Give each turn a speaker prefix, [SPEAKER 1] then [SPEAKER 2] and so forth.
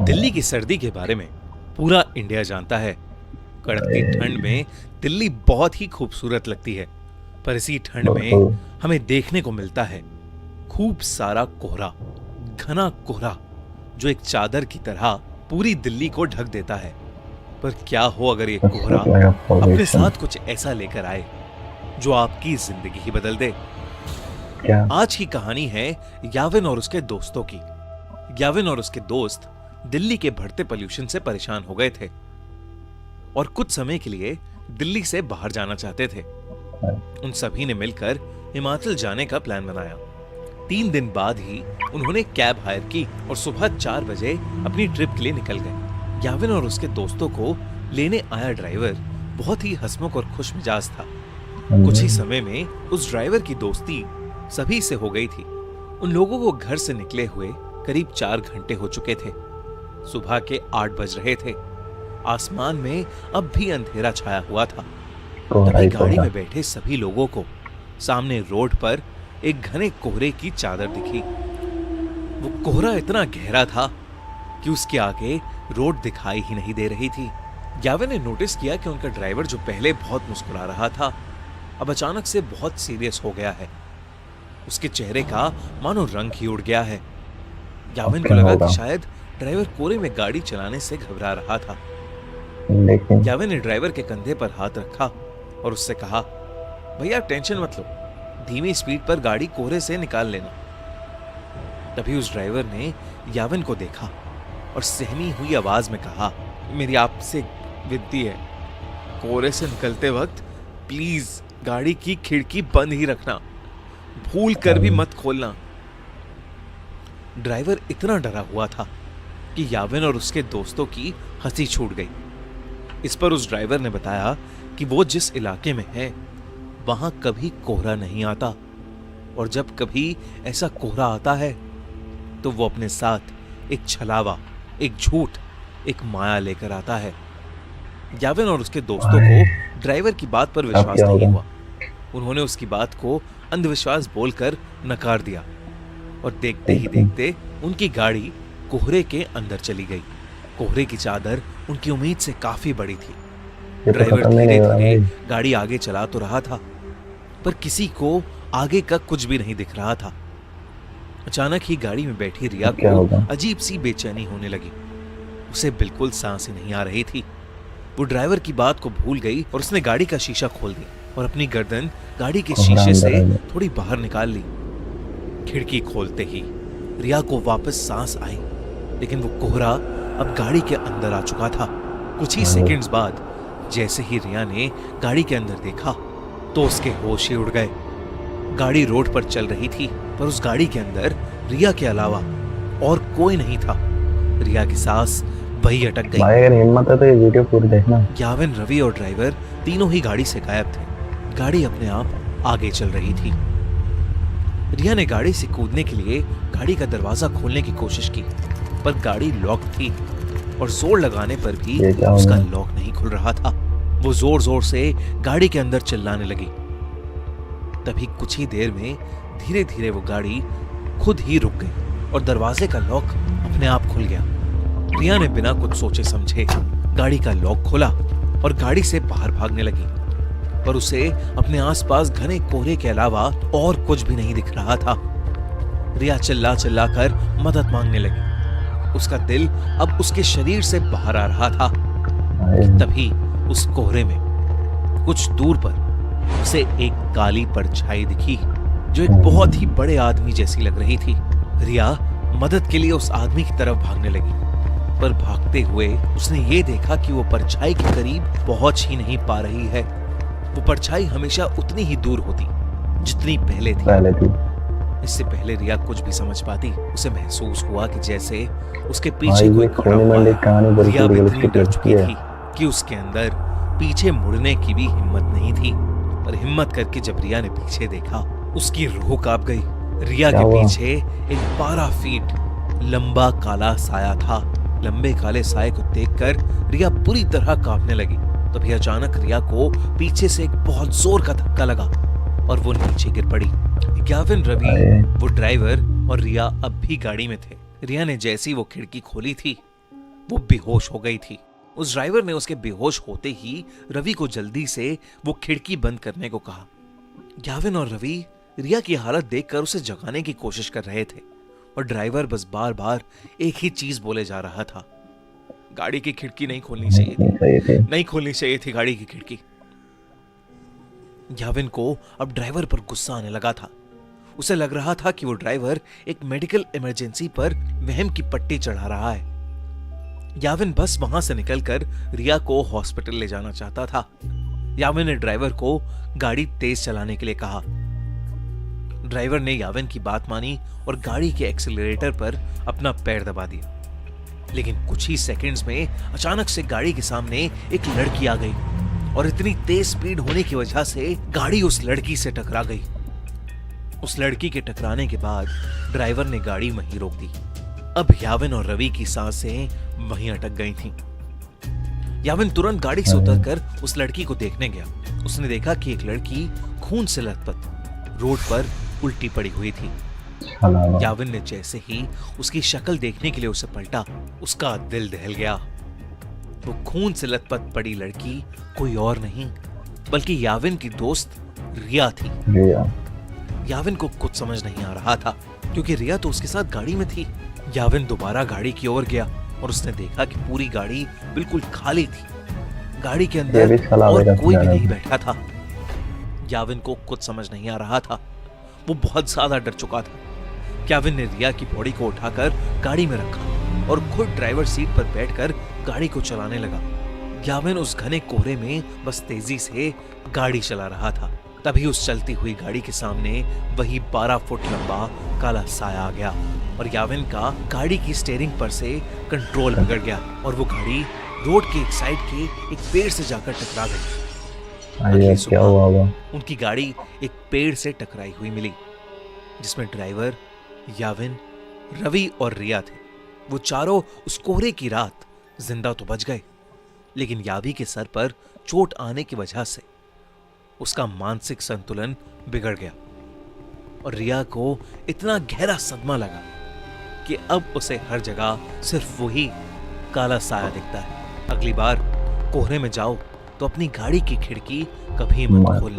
[SPEAKER 1] दिल्ली की सर्दी के बारे में पूरा इंडिया जानता है। कड़कती ठंड में दिल्ली बहुत ही खूबसूरत लगती है, पर इसी ठंड में हमें देखने को मिलता है खूब सारा कोहरा, घना कोहरा जो एक चादर की तरह पूरी दिल्ली को ढक देता है। पर क्या हो अगर ये कोहरा अपने साथ कुछ ऐसा लेकर आए जो आपकी जिंदगी ही बदल दे।
[SPEAKER 2] क्या?
[SPEAKER 1] आज की कहानी है याविन और उसके दोस्तों की। याविन और उसके दोस्त दिल्ली के बढ़ते पोल्यूशन से परेशान हो गए थे और कुछ समय के लिए दिल्ली से बाहर जाना चाहते थे। उन सभी ने मिलकर हिमाचल जाने का प्लान बनाया। 3 दिन बाद ही उन्होंने कैब हायर की और सुबह 4 बजे अपनी ट्रिप के लिए निकल गए। याविन और उसके दोस्तों को लेने आया ड्राइवर बहुत ही हंसमुख और खुश मिजाज था। कुछ ही समय में उस ड्राइवर की दोस्ती सभी से हो गई थी। उन लोगों को घर से निकले हुए करीब 4 घंटे हो चुके थे। सुबह के 8 बज रहे थे। आसमान में अब भी अंधेरा छाया हुआ था। तभी गाड़ी में बैठे सभी लोगों को सामने रोड पर एक घने कोहरे की चादर दिखी। वो कोहरा इतना गहरा था कि उसके आगे रोड दिखाई ही नहीं दे रही थी। याविन ने नोटिस किया कि उनका ड्राइवर जो पहले बहुत मुस्कुरा रहा था, अब अचानक से बहुत सीरियस हो गया है। उसके चेहरे का मानो रंग ही उड़ गया है। याविन को लगा कि शायद ड्राइवर कोहरे में गाड़ी चलाने से घबरा रहा था। याविन ने ड्राइवर के कंधे पर हाथ रखा और उससे कहा, भैया टेंशन मत लो, धीमी स्पीड पर गाड़ी कोहरे से निकाल लेना। तभी उस ड्राइवर ने याविन को देखा और सहमी हुई आवाज में कहा, मेरी आपसे विनती है, कोहरे से निकलते वक्त प्लीज गाड़ी की खिड़की बंद ही रखना, भूल कर भी मत खोलना। ड्राइवर इतना डरा हुआ था कि याविन और उसके दोस्तों की हंसी छूट गई। इस पर उस ड्राइवर ने बताया कि वो जिस इलाके में है वहां कभी कोहरा नहीं आता, और जब कभी ऐसा कोहरा आता है तो वो अपने साथ एक छलावा, एक झूठ, एक माया लेकर आता है। याविन और उसके दोस्तों को ड्राइवर की बात पर विश्वास नहीं हुआ। उन्होंने उसकी बात को अंधविश्वास बोलकर नकार दिया और देखते ही देखते उनकी गाड़ी कोहरे के अंदर चली गई। कोहरे की चादर उनकी उम्मीद से काफी बड़ी थी। ड्राइवर धीरे धीरे गाड़ी आगे चला तो रहा था, पर किसी को आगे का कुछ भी नहीं दिख रहा था। अचानक ही गाड़ी में बैठी रिया को अजीब सी बेचैनी होने लगी। उसे बिल्कुल सांस ही नहीं आ रही थी। वो ड्राइवर की बात को भूल गई और उसने गाड़ी का शीशा खोल दिया और अपनी गर्दन गाड़ी के शीशे से थोड़ी बाहर निकाल ली। खिड़की खोलते ही रिया को वापस सांस आई, लेकिन वो कोहरा अब गाड़ी के अंदर आ चुका था। कुछ ही सेकंड्स बाद जैसे ही रिया ने गाड़ी के अंदर देखा तो उसके होश ही उड़ गए। गाड़ी रोड पर चल रही थी, पर उस गाड़ी के अंदर रिया के अलावा और कोई नहीं था। रिया की सांस वही अटक गई।
[SPEAKER 2] भाई अगर हिम्मत है तो ये वीडियो पूरी देखना।
[SPEAKER 1] याविन, रवि और ड्राइवर तीनों ही गाड़ी से गायब थे। गाड़ी अपने आप आगे चल रही थी। रिया ने गाड़ी से कूदने के लिए गाड़ी का दरवाजा खोलने की कोशिश की, पर गाड़ी लॉक थी और जोर लगाने पर भी उसका लॉक नहीं खुल रहा था। वो जोर जोर से गाड़ी के अंदर चिल्लाने लगी। तभी कुछ ही देर में धीरे धीरे वो गाड़ी खुद ही रुक गई और दरवाजे का लॉक अपने आप खुल गया। रिया ने बिना कुछ सोचे समझे गाड़ी का लॉक खोला और गाड़ी से बाहर भागने लगी, पर उसे अपने आसपास घने कोहरे के अलावा और कुछ भी नहीं दिख रहा था। रिया चिल्ला चिल्ला कर मदद मांगने लगी। उसका दिल अब उसके शरीर से बाहर आ रहा था। तभी उस कोहरे में कुछ दूर पर उसे एक काली परछाई दिखी जो एक बहुत ही बड़े आदमी जैसी लग रही थी। रिया मदद के लिए उस आदमी की तरफ भागने लगी, पर भागते हुए उसने ये देखा कि वो परछाई के करीब पहुंच ही नहीं पा रही है। वो परछाई हमेशा उतनी ही दूर होती जितनी पहले थी। इससे पहले रिया कुछ भी समझ पाती, उसे महसूस हुआ कि जैसे उसके पीछे कोई खड़ा हुआ है। रिया इतनी डर चुकी थी कि उसके अंदर पीछे मुड़ने की भी हिम्मत नहीं थी। और हिम्मत करके जब रिया ने पीछे देखा, उसकी रूह कांप गई। रिया के पीछे एक 12 फीट लंबा काला साया था। लंबे काले साये को देखकर रिया बुरी तरह कांपने लगी। तभी अचानक रिया को पीछे से एक बहुत जोर का धक्का लगा और वो नीचे गिर पड़ी। याविन, रवि, वो ड्राइवर और रिया अब भी गाड़ी में थे। रिया ने जैसी वो खिड़की खोली थी, वो बेहोश हो गई थी। उस ड्राइवर ने उसके बेहोश होते ही रवि को जल्दी से वो खिड़की बंद करने को कहा। याविन और रवि रिया की हालत देखकर उसे जगाने की कोशिश कर रहे थे और ड्राइवर बस बार बार एक ही चीज बोले जा रहा था, गाड़ी की खिड़की नहीं खोलनी चाहिए थी, नहीं खोलनी चाहिए थी गाड़ी की खिड़की। याविन को अब ड्राइवर पर गुस्सा आने लगा था। उसे लग रहा था कि वो ड्राइवर एक मेडिकल इमरजेंसी पर वहम की पट्टी चढ़ा रहा है। याविन बस वहां से निकलकर रिया को हॉस्पिटल ले जाना चाहता था। याविन ने ड्राइवर को गाड़ी तेज चलाने के लिए कहा। ड्राइवर ने याविन की बात मानी और गाड़ी के एक्सीलरेटर पर अपना पैर दबा दिया। लेकिन कुछ ही सेकंड्स में अचानक से गाड़ी के सामने एक लड़की आ गई और इतनी तेज स्पीड होने की वजह से गाड़ी उस लड़की से टकरा गई। उस लड़की के टकराने के बाद ड्राइवर ने गाड़ी वहीं रोक दी। अब याविन और रवि की सांसें वहीं अटक गई थीं। याविन तुरंत गाड़ी से उतरकर उस लड़की को देखने गया। उसने देखा कि एक लड़की खून से लथपथ रोड पर उल्टी पड़ी हुई थी। याविन ने जैसे ही उसकी शक्ल देखने के लिए उसे पलटा, उसका दिल दहल गया। वो खून से लथपथ पड़ी लड़की कोई और नहीं बल्कि याविन की दोस्त रिया थी। याविन को कुछ समझ नहीं आ रहा था क्योंकि रिया तो उसके साथ गाड़ी में थी। याविन दोबारा गाड़ी की ओर गया और उसने देखा कि पूरी गाड़ी बिल्कुल खाली थी। गाड़ी के अंदर और कोई भी नहीं बैठा था। याविन को कुछ समझ नहीं आ रहा था। वो बहुत ज्यादा डर चुका था। याविन ने रिया की बॉडी को उठाकर गाड़ी में रखा और खुद ड्राइवर सीट पर बैठकर गाड़ी को चलाने लगा। याविन उस घने कोहरे में बस तेजी से गाड़ी चला रहा था। तभी उस चलती हुई गाड़ी के सामने वही 12 फुट लंबा काला साया आ गया और याविन का गाड़ी की स्टीयरिंग पर से कंट्रोल बिगड़ गया और वो गाड़ी रोड के एक साइड के एक पेड़ से जाकर टकरा गई।
[SPEAKER 2] क्या हुआ?
[SPEAKER 1] उनकी गाड़ी एक पेड़ से टकराई हुई मिली जिसमें ड्राइवर, याविन, रवि और रिया थे। वो चारों उस कोहरे की रात जिंदा तो बच गए, लेकिन यावी के सर पर चोट आने की वजह से उसका मानसिक संतुलन बिगड़ गया और रिया को इतना गहरा सदमा लगा कि अब उसे हर जगह सिर्फ वही काला साया दिखता है। अगली बार कोहरे में जाओ तो अपनी गाड़ी की खिड़की कभी मत खोलना।